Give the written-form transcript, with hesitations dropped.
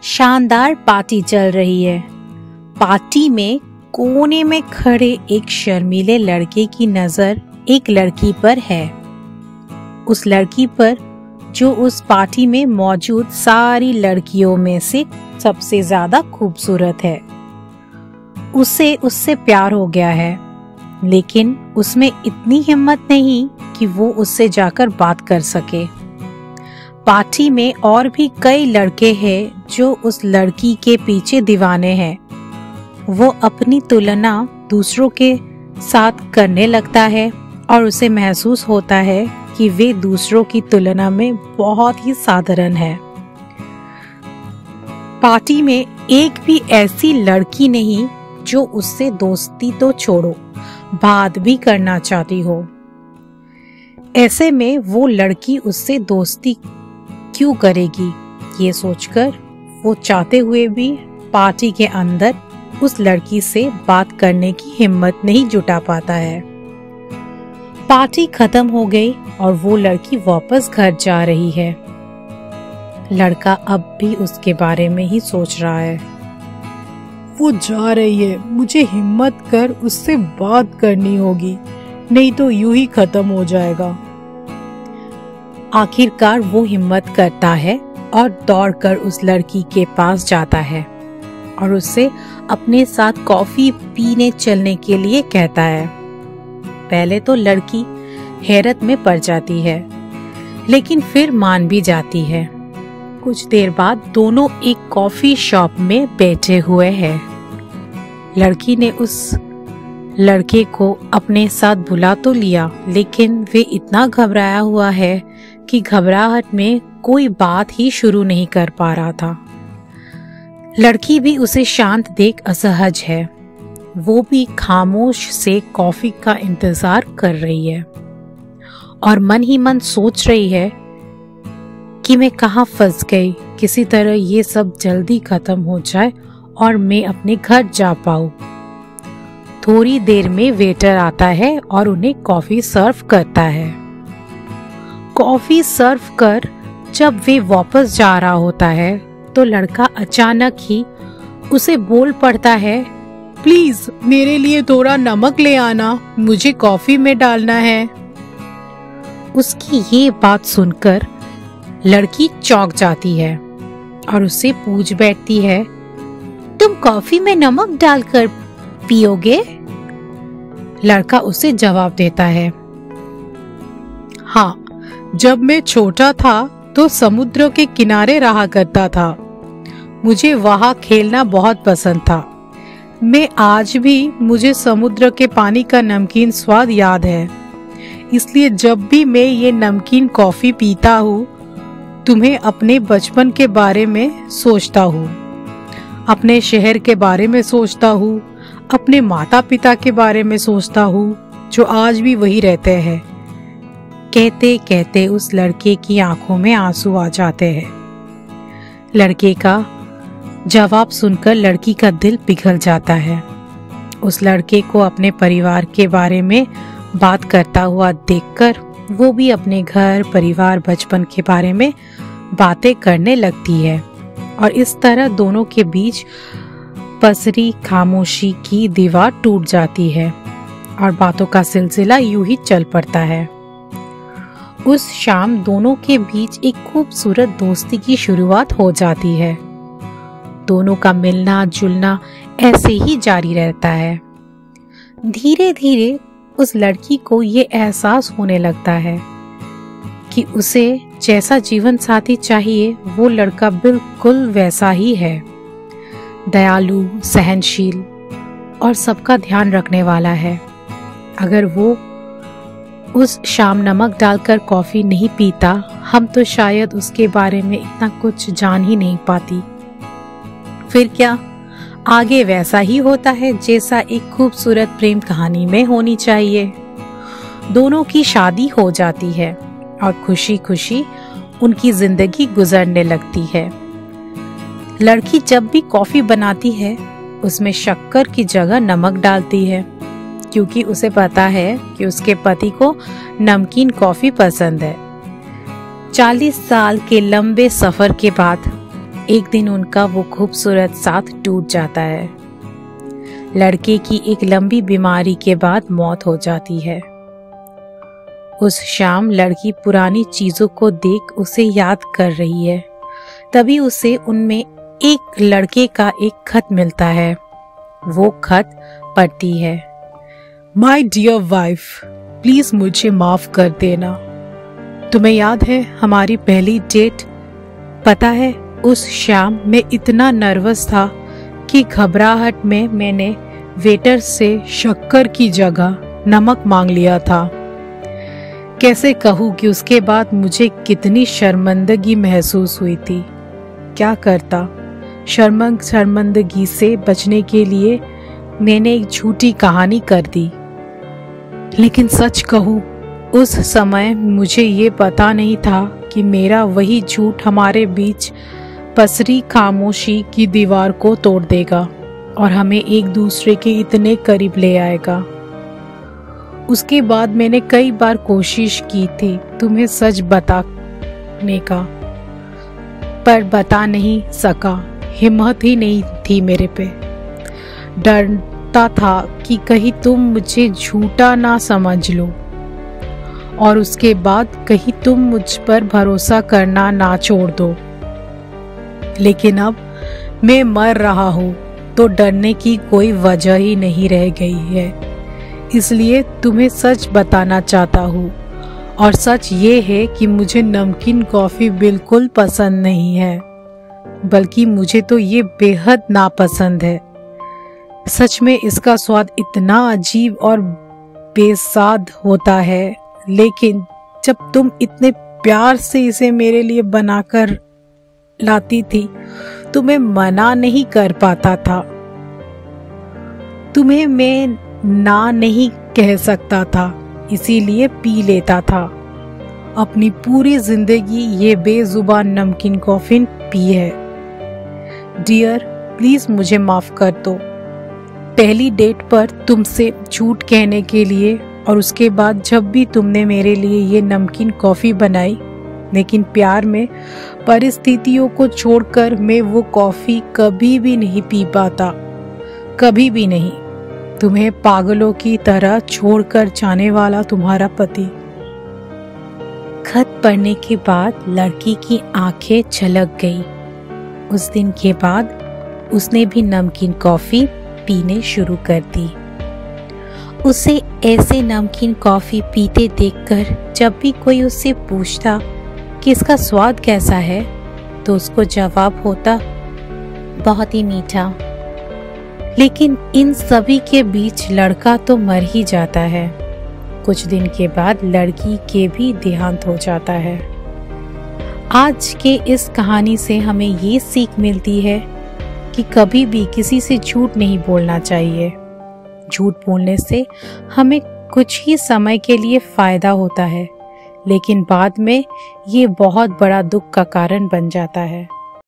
शानदार पार्टी चल रही है। पार्टी में कोने में खड़े एक शर्मीले लड़के की नजर एक लड़की पर है। उस लड़की पर जो उस पार्टी में मौजूद सारी लड़कियों में से सबसे ज्यादा खूबसूरत है। उसे उससे प्यार हो गया है, लेकिन उसमें इतनी हिम्मत नहीं कि वो उससे जाकर बात कर सके। पार्टी में और भी कई लड़के हैं जो उस लड़की के पीछे दीवाने हैं। वो अपनी तुलना दूसरों के साथ करने लगता है और उसे महसूस होता है कि वे दूसरों की तुलना में बहुत ही साधारण है। पार्टी में एक भी ऐसी लड़की नहीं जो उससे दोस्ती तो छोड़ो, बात भी करना चाहती हो। ऐसे में वो लड़की उससे दोस्ती क्यों करेगी, ये सोचकर वो चाहते हुए भी पार्टी के अंदर उस लड़की से बात करने की हिम्मत नहीं जुटा पाता है। पार्टी खत्म हो गई और वो लड़की वापस घर जा रही है। लड़का अब भी उसके बारे में ही सोच रहा है। वो जा रही है, मुझे हिम्मत कर उससे बात करनी होगी, नहीं तो यूं ही खत्म हो जाएगा। आखिरकार वो हिम्मत करता है और दौड़कर उस लड़की के पास जाता है और उससे अपने साथ कॉफी पीने चलने के लिए कहता है। पहले तो लड़की हैरत में पड़ जाती है, लेकिन फिर मान भी जाती है। कुछ देर बाद दोनों एक कॉफी शॉप में बैठे हुए हैं। लड़की ने उस लड़के को अपने साथ बुला तो लिया, लेकिन वे इतना घबराया हुआ है कि घबराहट में कोई बात ही शुरू नहीं कर पा रहा था। लड़की भी उसे शांत देख असहज है। वो भी खामोश से कॉफी का इंतजार कर रही है और मन ही मन सोच रही है कि मैं कहाँ फंस गई। किसी तरह ये सब जल्दी खत्म हो जाए और मैं अपने घर जा पाऊं। थोड़ी देर में वेटर आता है और उन्हें कॉफी सर्व करता है। कॉफी सर्व कर जब वे वापस जा रहा होता है तो लड़का अचानक ही उसे बोल पड़ता है, प्लीज मेरे लिए थोड़ा नमक ले आना, मुझे कॉफी में डालना है। उसकी ये बात सुनकर लड़की चौंक जाती है और उससे पूछ बैठती है, तुम कॉफी में नमक डालकर पियोगे? लड़का उसे जवाब देता है, हाँ, जब मैं छोटा था तो समुद्र के किनारे रहा करता था। मुझे वहाँ खेलना बहुत पसंद था। मैं आज भी मुझे समुद्र के पानी का नमकीन स्वाद याद है। इसलिए जब भी मैं ये नमकीन कॉफी पीता हूँ, तुम्हें अपने बचपन के बारे में सोचता हूँ, अपने शहर के बारे में सोचता हूँ, अपने माता पिता के बारे में सोचता हूँ जो आज भी वही रहते हैं। कहते कहते उस लड़के की आंखों में आंसू आ जाते हैं। लड़के का जवाब सुनकर लड़की का दिल पिघल जाता है। उस लड़के को अपने परिवार के बारे में बात करता हुआ देखकर वो भी अपने घर, परिवार, बचपन के बारे में बातें करने लगती है और इस तरह दोनों के बीच पसरी खामोशी की दीवार टूट जाती है और बातों का सिलसिला यूं ही चल पड़ता है। उस शाम दोनों के बीच एक खूबसूरत दोस्ती की शुरुआत हो जाती है। दोनों का मिलना जुलना ऐसे ही जारी रहता है। धीरे धीरे उस लड़की को ये एहसास होने लगता है कि उसे जैसा जीवन साथी चाहिए वो लड़का बिल्कुल वैसा ही है। दयालु, सहनशील और सबका ध्यान रखने वाला है। अगर वो उस शाम नमक डालकर कॉफी नहीं पीता, हम तो शायद उसके बारे में इतना कुछ जान ही नहीं पाती। फिर क्या, आगे वैसा ही होता है जैसा एक खूबसूरत प्रेम कहानी में होनी चाहिए। दोनों की शादी हो जाती है और खुशी खुशी उनकी जिंदगी गुजरने लगती है। लड़की जब भी कॉफी बनाती है उसमें शक्कर की जगह नमक डालती है, क्योंकि उसे पता है कि उसके पति को नमकीन कॉफी पसंद है। 40 साल के लंबे सफर के बाद एक दिन उनका वो खूबसूरत साथ टूट जाता है। लड़के की एक लंबी बीमारी के बाद मौत हो जाती है। उस शाम लड़की पुरानी चीजों को देख उसे याद कर रही है। तभी उसे उनमें एक लड़के का एक खत मिलता है। वो खत पढ़ती है, माई डियर वाइफ, प्लीज मुझे माफ कर देना। तुम्हें याद है हमारी पहली डेट? पता है उस शाम मैं इतना नर्वस था कि घबराहट में मैंने वेटर से शक्कर की जगह नमक मांग लिया था। कैसे कहूँ कि उसके बाद मुझे कितनी शर्मिंदगी महसूस हुई थी। क्या करता, शर्मिंदगी से बचने के लिए मैंने एक झूठी कहानी कर दी। लेकिन सच कहूँ, उस समय मुझे ये पता नहीं था कि मेरा वही झूठ हमारे बीच पसरी खामोशी की दीवार को तोड़ देगा और हमें एक दूसरे के इतने करीब ले आएगा। उसके बाद मैंने कई बार कोशिश की थी तुम्हें सच बताने का, पर बता नहीं सका। हिम्मत ही नहीं थी मेरे पे। डरता था कि कहीं तुम मुझे झूठा ना समझ लो और उसके बाद कहीं तुम मुझ पर भरोसा करना ना छोड़ दो। लेकिन अब मैं मर रहा हूँ तो डरने की कोई वजह ही नहीं रह गई है। इसलिए तुम्हें सच बताना चाहता हूँ, और सच ये है कि मुझे नमकीन कॉफी बिल्कुल पसंद नहीं है, बल्कि मुझे तो ये बेहद नापसंद है। सच में इसका स्वाद इतना अजीब और बेसाद होता है, लेकिन जब तुम इतने प्यार से इसे मेरे लिए बनाकर लाती थी तो मैं मना नहीं कर पाता था। तुम्हें मैं ना नहीं कह सकता था, इसीलिए पी लेता था। अपनी पूरी जिंदगी ये बेजुबान नमकीन कॉफी पी है। डियर, प्लीज मुझे माफ कर दो। पहली डेट पर तुमसे झूठ कहने के लिए और उसके बाद जब भी तुमने मेरे लिए ये नमकीन कॉफी बनाई, लेकिन प्यार में परिस्थितियों को छोड़कर मैं वो कॉफी कभी भी नहीं पी पाता, कभी भी नहीं। तुम्हें पागलों की तरह छोड़कर जाने वाला तुम्हारा पति। खत पढ़ने के बाद लड़की की आंखें झलक गई। उस दिन के बाद उसने भी नमकीन कॉफी पीने शुरू कर दी। उसे ऐसे नमकीन कॉफी पीते देखकर जब भी कोई उससे पूछता कि इसका स्वाद कैसा है, तो उसको जवाब होता, बहुत ही मीठा। लेकिन इन सभी के बीच लड़का तो मर ही जाता है। कुछ दिन के बाद लड़की के भी देहांत हो जाता है। आज के इस कहानी से हमें ये सीख मिलती है कि कभी भी किसी से झूठ नहीं बोलना चाहिए। झूठ बोलने से हमें कुछ ही समय के लिए फायदा होता है, लेकिन बाद में ये बहुत बड़ा दुख का कारण बन जाता है।